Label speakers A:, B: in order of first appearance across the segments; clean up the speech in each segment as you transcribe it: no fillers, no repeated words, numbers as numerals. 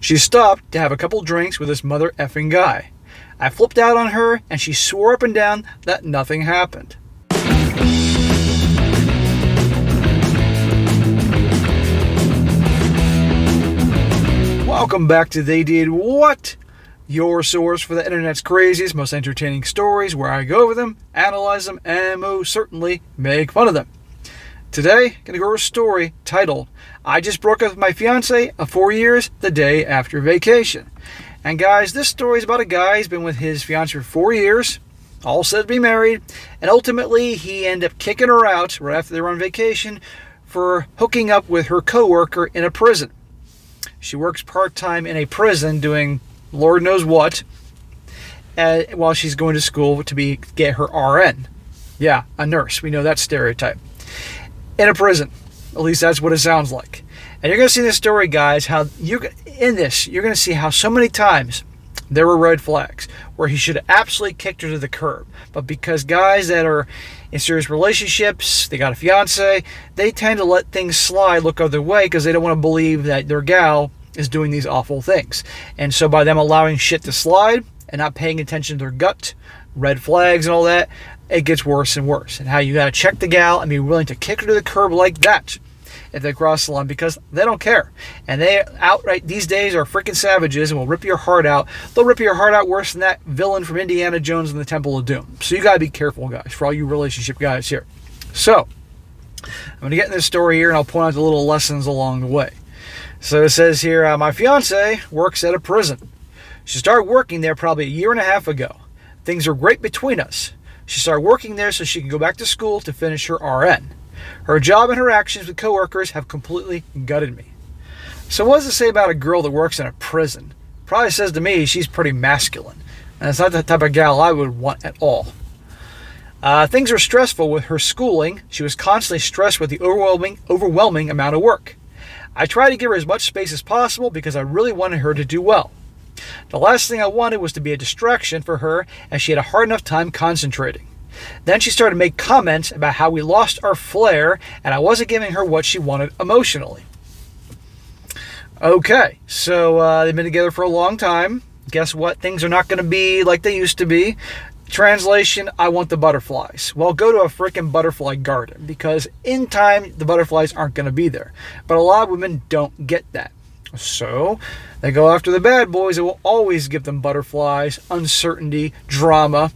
A: She stopped to have a couple drinks with this mother effing guy. I flipped out on her and she swore up and down that nothing happened. Welcome back to They Did What? Your source for the internet's craziest, most entertaining stories, where I go over them, analyze them, and most certainly make fun of them. Today, gonna go over a story titled, I Just Broke Up With My Fiancée of 4 years the day after vacation. And guys, this story is about a guy who's been with his fiancée for 4 years, all said to be married, and ultimately he ended up kicking her out right after they were on vacation for hooking up with her coworker in a prison. She works part-time in a prison doing Lord knows what, while she's going to school to get her RN. Yeah, a nurse. We know that stereotype. In a prison. At least that's what it sounds like. And you're going to see in this story, guys, how you're going to see how so many times there were red flags where he should have absolutely kicked her to the curb. But because guys that are in serious relationships, they got a fiance, they tend to let things slide, look other way, because they don't want to believe that their gal is doing these awful things. And so by them allowing shit to slide and not paying attention to their gut, red flags and all that, it gets worse and worse. And how you got to check the gal and be willing to kick her to the curb like that if they cross the line, because they don't care. And they outright these days are freaking savages and will rip your heart out. They'll rip your heart out worse than that villain from Indiana Jones and the Temple of Doom. So you got to be careful, guys, for all you relationship guys here. So I'm going to get in this story here and I'll point out the little lessons along the way. So it says here, my fiance works at a prison. She started working there probably 1.5 years ago. Things are great between us. She started working there so she can go back to school to finish her RN. Her job and her actions with coworkers have completely gutted me. So what does it say about a girl that works in a prison? Probably says to me she's pretty masculine. And it's not the type of gal I would want at all. Things are stressful with her schooling. She was constantly stressed with the overwhelming amount of work. I tried to give her as much space as possible because I really wanted her to do well. The last thing I wanted was to be a distraction for her, as she had a hard enough time concentrating. Then she started to make comments about how we lost our flair and I wasn't giving her what she wanted emotionally. Okay, so they've been together for a long time. Guess what? Things are not going to be like they used to be. Translation, I want the butterflies. Well, go to a freaking butterfly garden, because in time, the butterflies aren't going to be there. But a lot of women don't get that. So they go after the bad boys that will always give them butterflies, uncertainty, drama.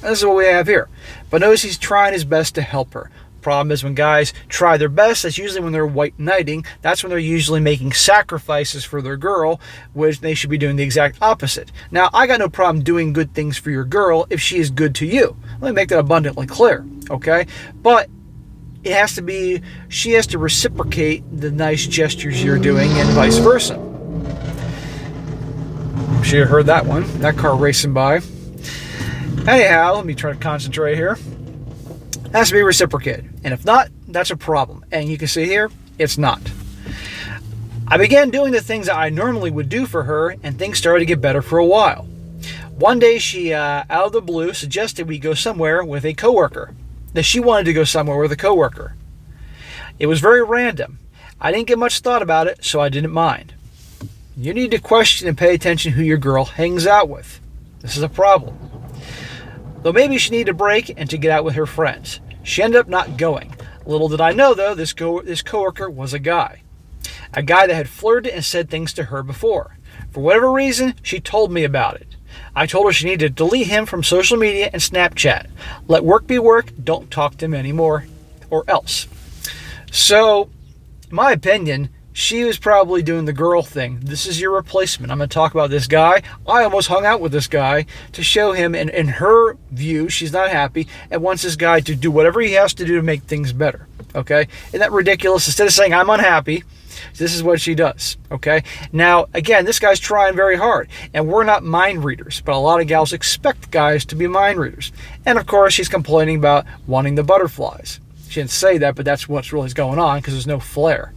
A: This is what we have here. But notice he's trying his best to help her. Problem is, when guys try their best, that's usually when they're white knighting. That's when they're usually making sacrifices for their girl, which they should be doing the exact opposite. Now, I got no problem doing good things for your girl if she is good to you. Let me make that abundantly clear, okay? But it has to be, she has to reciprocate the nice gestures you're doing and vice versa. I'm sure you heard that one. That car racing by. Anyhow, let me try to concentrate here. It has to be reciprocated. And if not, that's a problem. And you can see here, it's not. I began doing the things that I normally would do for her, and things started to get better for a while. One day she, out of the blue, suggested we go somewhere with a coworker. That she wanted to go somewhere with a coworker. It was very random. I didn't give much thought about it, so I didn't mind. You need to question and pay attention who your girl hangs out with. This is a problem. Though maybe she needed a break and to get out with her friends. She ended up not going. Little did I know, though, this coworker was a guy. A guy that had flirted and said things to her before. For whatever reason, she told me about it. I told her she needed to delete him from social media and Snapchat. Let work be work, don't talk to him anymore, or else. So, in my opinion, she was probably doing the girl thing. This is your replacement. I'm going to talk about this guy. I almost hung out with this guy to show him, in her view, she's not happy and wants this guy to do whatever he has to do to make things better. Okay? Isn't that ridiculous? Instead of saying, I'm unhappy, this is what she does. Okay? Now, again, this guy's trying very hard. And we're not mind readers, but a lot of gals expect guys to be mind readers. And, of course, she's complaining about wanting the butterflies. She didn't say that, but that's what's really going on because there's no flair.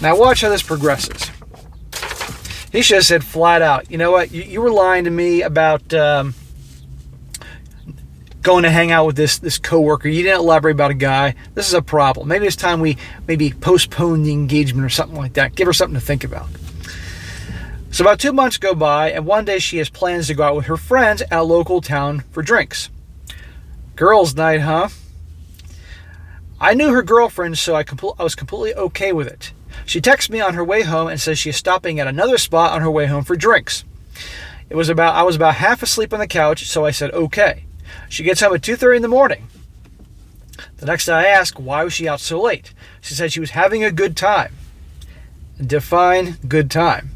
A: Now watch how this progresses. He should have said flat out, you know what, you were lying to me about going to hang out with this coworker. You didn't elaborate about a guy. This is a problem. Maybe it's time we maybe postpone the engagement or something like that. Give her something to think about. So about 2 months go by, and one day she has plans to go out with her friends at a local town for drinks. Girls' night, huh? I knew her girlfriend, so I was completely okay with it. She texts me on her way home and says she is stopping at another spot on her way home for drinks. I was about half asleep on the couch, so I said okay. She gets home at 2:30 in the morning. The next day I asked why was she out so late. She said she was having a good time. Define good time.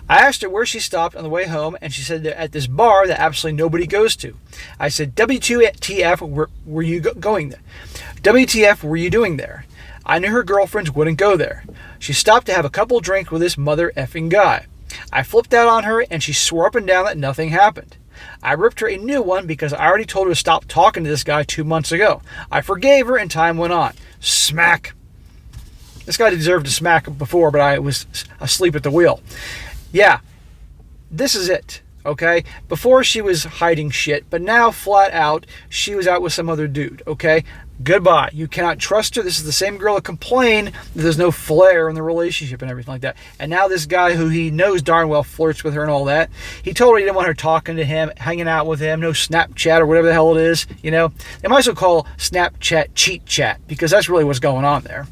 A: I asked her where she stopped on the way home, and she said at this bar that absolutely nobody goes to. I said, WTF, were you going there? WTF, were you doing there? I knew her girlfriends wouldn't go there. She stopped to have a couple drinks with this mother effing guy. I flipped out on her, and she swore up and down that nothing happened. I ripped her a new one because I already told her to stop talking to this guy 2 months ago. I forgave her, and time went on. Smack. This guy deserved to smack before, but I was asleep at the wheel. Yeah, this is it, okay? Before she was hiding shit, but now flat out, she was out with some other dude, okay? Goodbye. You cannot trust her. This is the same girl that complained that there's no flair in the relationship and everything like that. And now this guy who he knows darn well flirts with her and all that, he told her he didn't want her talking to him, hanging out with him, no Snapchat or whatever the hell it is, you know? They might as well call Snapchat cheat chat because that's really what's going on there.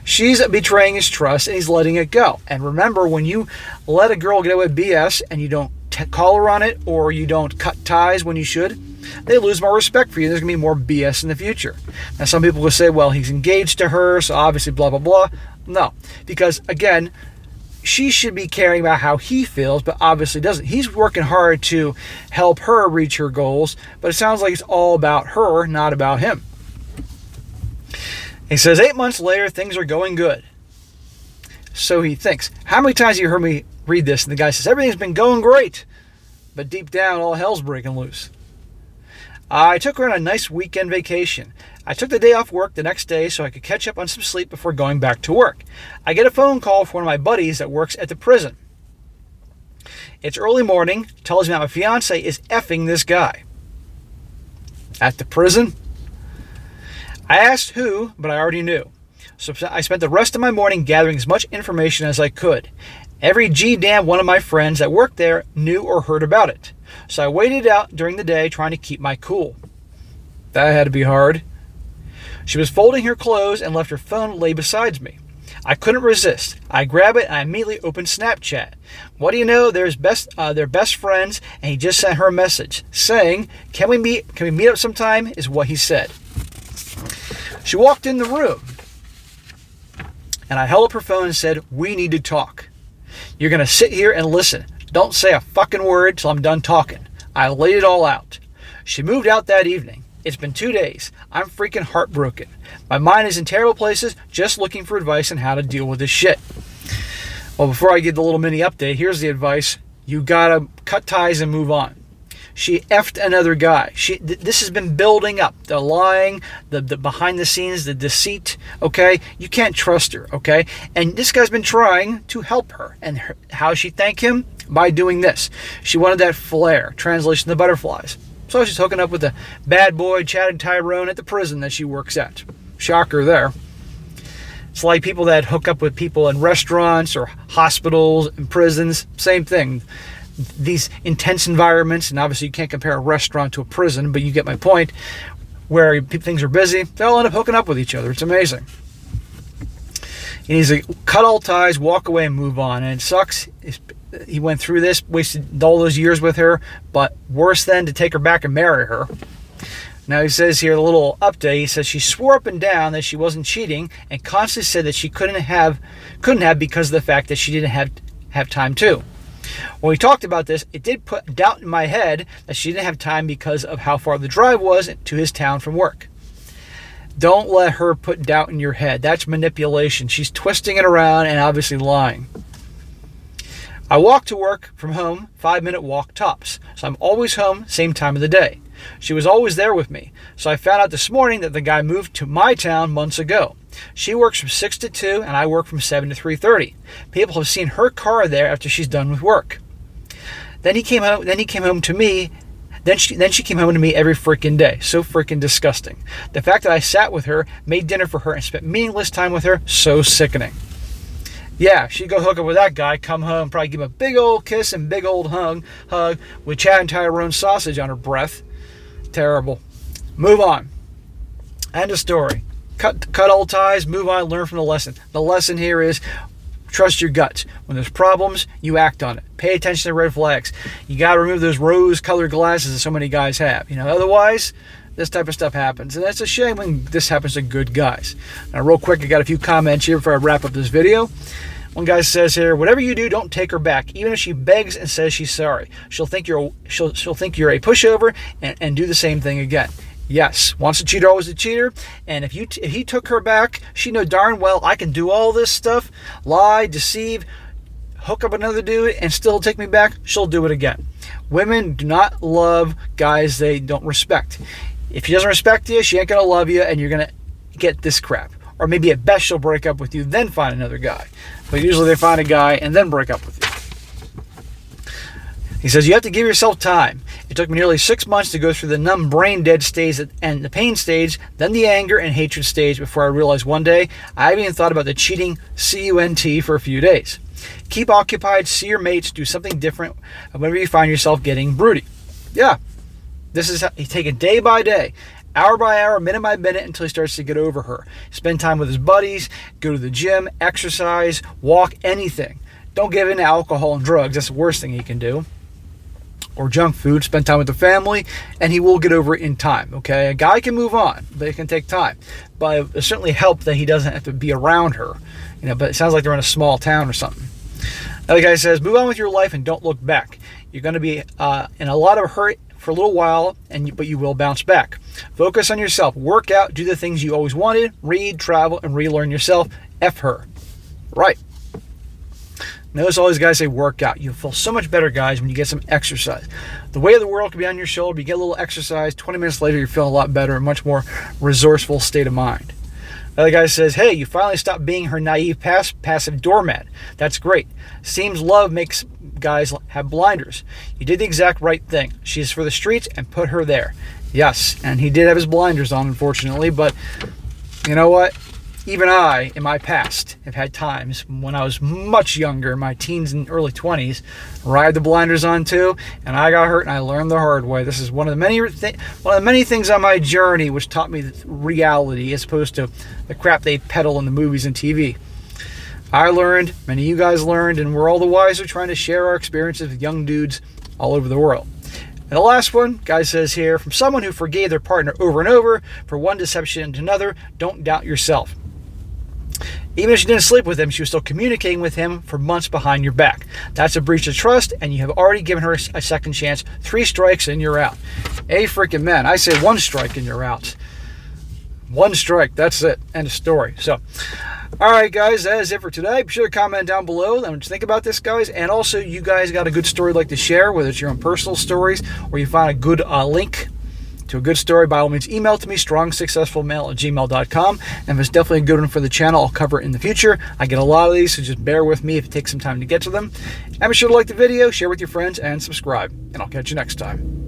A: She's betraying his trust and he's letting it go. And remember, when you let a girl get away with BS and you don't call her on it or you don't cut ties when you should, they lose more respect for you. There's going to be more BS in the future. Now, some people will say, well, he's engaged to her, so obviously blah, blah, blah. No, because again, she should be caring about how he feels, but obviously doesn't. He's working hard to help her reach her goals, but it sounds like it's all about her, not about him. He says, 8 months later, things are going good. So he thinks. How many times have you heard me read this? And the guy says, everything's been going great. But deep down, all hell's breaking loose. I took her on a nice weekend vacation. I took the day off work the next day so I could catch up on some sleep before going back to work. I get a phone call from one of my buddies that works at the prison. It's early morning, tells me that my fiancée is effing this guy. At the prison? I asked who, but I already knew. So I spent the rest of my morning gathering as much information as I could. Every G-damn one of my friends that worked there knew or heard about it. So I waited out during the day trying to keep my cool. That had to be hard. She was folding her clothes and left her phone lay beside me. I couldn't resist. I grabbed it and I immediately opened Snapchat. What do you know? They're best friends, and he just sent her a message saying, Can we meet up sometime? Is what he said. She walked in the room, and I held up her phone and said, we need to talk. You're going to sit here and listen. Don't say a fucking word till I'm done talking. I laid it all out. She moved out that evening. It's been 2 days. I'm freaking heartbroken. My mind is in terrible places, just looking for advice on how to deal with this shit. Well, before I give the little mini update, here's the advice. You gotta cut ties and move on. She effed another guy. This has been building up. The lying, the behind the scenes, the deceit, okay? You can't trust her, okay? And this guy's been trying to help her. And how she thank him? By doing this. She wanted that flair. Translation, the butterflies. So she's hooking up with the bad boy Chad Tyrone at the prison that she works at. Shocker there. It's like people that hook up with people in restaurants or hospitals and prisons. Same thing. These intense environments, and obviously you can't compare a restaurant to a prison, but you get my point, where things are busy, they'll end up hooking up with each other. It's amazing. He needs to cut all ties, walk away, and move on. And it sucks. He went through this, wasted all those years with her, but worse than to take her back and marry her. Now he says here, a little update, he says she swore up and down that she wasn't cheating and constantly said that she couldn't have because of the fact that she didn't have time to. When we talked about this, it did put doubt in my head that she didn't have time because of how far the drive was to his town from work. Don't let her put doubt in your head. That's manipulation. She's twisting it around and obviously lying. I walk to work from home, 5-minute walk tops. So I'm always home, same time of the day. She was always there with me. So I found out this morning that the guy moved to my town months ago. She works from 6 to 2 and I work from 7 to 3:30. People have seen her car there after she's done with work. Then he came home to me. Then she came home to me every freaking day. So freaking disgusting. The fact that I sat with her, made dinner for her, and spent meaningless time with her, so sickening. Yeah, she'd go hook up with that guy, come home, probably give him a big old kiss and big old hug with Chad and Tyrone sausage on her breath. Terrible. Move on. End of story. Cut old ties, move on, learn from the lesson. The lesson here is trust your guts. When there's problems, you act on it. Pay attention to red flags. You got to remove those rose-colored glasses that so many guys have. Otherwise, this type of stuff happens. And that's a shame when this happens to good guys. Now, real quick, I got a few comments here before I wrap up this video. One guy says here, whatever you do, don't take her back. Even if she begs and says she's sorry. She'll think you're a pushover and do the same thing again. Yes, once a cheater, always a cheater. And if he took her back, she know darn well I can do all this stuff, lie, deceive, hook up another dude, and still take me back. She'll do it again. Women do not love guys they don't respect. If she doesn't respect you, she ain't gonna love you, and you're gonna get this crap. Or maybe at best she'll break up with you, then find another guy. But usually they find a guy and then break up with you. He says, you have to give yourself time. It took me nearly 6 months to go through the numb brain dead stage and the pain stage, then the anger and hatred stage before I realized one day I haven't even thought about the cheating CUNT for a few days. Keep occupied, see your mates, do something different whenever you find yourself getting broody. Yeah, this is how you take it day by day, hour by hour, minute by minute until he starts to get over her. Spend time with his buddies, go to the gym, exercise, walk, anything. Don't give in to alcohol and drugs. That's the worst thing he can do. Or junk food, spend time with the family, and he will get over it in time, okay? A guy can move on, but it can take time. But it certainly helped that he doesn't have to be around her, but it sounds like they're in a small town or something. Another guy says, move on with your life and don't look back. You're going to be in a lot of hurt for a little while, but you will bounce back. Focus on yourself. Work out, do the things you always wanted, read, travel, and relearn yourself. F her. Right. Notice all these guys say work out. You feel so much better, guys, when you get some exercise. The weight of the world can be on your shoulder. You get a little exercise. 20 minutes later, you're feeling a lot better, a much more resourceful state of mind. Another guy says, hey, you finally stopped being her naive, passive doormat. That's great. Seems love makes guys have blinders. You did the exact right thing. She's for the streets and put her there. Yes, and he did have his blinders on, unfortunately, but you know what? Even I, in my past, have had times when I was much younger, my teens and early 20s, where I had the blinders on too, and I got hurt and I learned the hard way. This is one of the many things on my journey which taught me reality as opposed to the crap they peddle in the movies and TV. I learned, many of you guys learned, and we're all the wiser trying to share our experiences with young dudes all over the world. And the last one, guy says here, from someone who forgave their partner over and over for one deception to another, don't doubt yourself. Even if she didn't sleep with him, she was still communicating with him for months behind your back. That's a breach of trust, and you have already given her a second chance. 3 strikes and you're out. A freaking man. I say 1 strike and you're out. 1 strike. That's it. End of story. So, all right, guys, that is it for today. Be sure to comment down below what you think about this, guys. And also, you guys got a good story you'd like to share, whether it's your own personal stories or you find a good link to a good story, by all means, email to me, strongsuccessfulmale@gmail.com. And if it's definitely a good one for the channel, I'll cover it in the future. I get a lot of these, so just bear with me if it takes some time to get to them. And be sure to like the video, share with your friends, and subscribe. And I'll catch you next time.